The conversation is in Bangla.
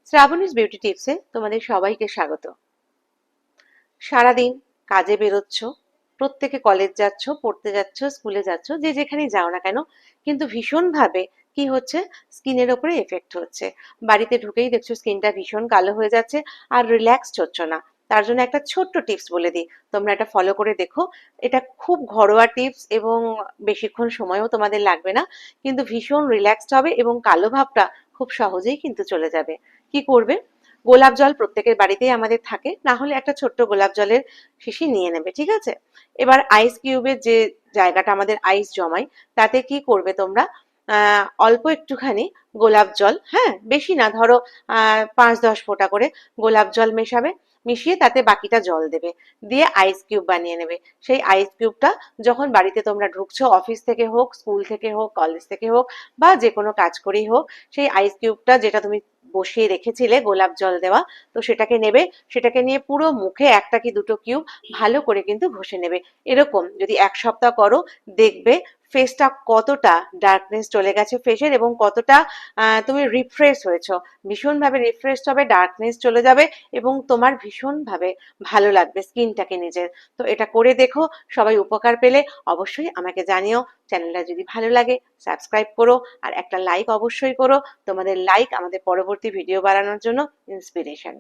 শ্রাবণীস বিউটি টিপসে তোমাদের সবাইকে স্বাগত। সারাদিন কাজে বেরোচ্ছ, প্রত্যেকে কলেজ যাচ্ছ, পড়তে যাচ্ছ, স্কুলে যাচ্ছ, যে যেখানেই যাও না কেন, কিন্তু ভীষণভাবে কি হচ্ছে, স্কিনের ওপরে এফেক্ট হচ্ছে। বাড়িতে ঢুকেই দেখছো স্কিনটা ভীষণ কালো হয়ে যাচ্ছে আর রিল্যাক্সড হচ্ছ না। তার জন্য একটা ছোট্ট টিপস বলে দিই, তোমরা এটা ফলো করে দেখো। এটা খুব ঘরোয়া টিপস এবং বেশিক্ষণ সময়ও তোমাদের লাগবে না, কিন্তু ভীষণ রিল্যাক্সড হবে এবং কালো ভাবটা খুব সহজেই কিন্তু চলে যাবে। কি করবে? গোলাপ জল প্রত্যেকের বাড়িতেই আমাদের থাকে, না হলে একটা ছোট্ট গোলাপ জলের শিশি নিয়ে নেবে, ঠিক আছে? এবার আইস কিউবের যে জায়গাটা আমাদের আইস জমায়, তাতে কি করবে তোমরা, অল্প একটুখানি গোলাপ জল, হ্যাঁ বেশি না, ধরো 5-10 ফোঁটা করে গোলাপ জল মেশাবে, মিশিয়ে তাতে বাকিটা জল দেবে, দিয়ে আইস কিউব বানিয়ে নেবে। সেই আইস কিউবটা যখন বাড়িতে তোমরা ঢুকছো, অফিস থেকে হোক, স্কুল থেকে হোক, কলেজ থেকে হোক, বা যে কোনো কাজ করেই হোক, সেই আইস কিউবটা যেটা তুমি বসিয়ে রেখেছিলে গোলাপ জল দেওয়া, তো সেটাকে নেবে। সেটাকে নিয়ে পুরো মুখে একটা কি দুটো কিউব ভালো করে কিন্তু ঘষে নেবে। এরকম যদি 1 সপ্তাহ করো, দেখবে ফেসটা কতটা ডার্কনেস চলে গেছে ফেসের, এবং কতটা তুমি রিফ্রেশ হয়েছো। ভীষণভাবে রিফ্রেশ হবে, ডার্কনেস চলে যাবে, এবং তোমার ভীষণভাবে ভালো লাগবে স্কিনটাকে নিজের। তো এটা করে দেখো, সবাই উপকার পেলে অবশ্যই আমাকে জানিও। চ্যানেলটা যদি ভালো লাগে সাবস্ক্রাইব করো, আর একটা লাইক অবশ্যই করো। তোমাদের লাইক আমাদের পরবর্তী ভিডিও বানানোর জন্য ইন্সপিরেশন।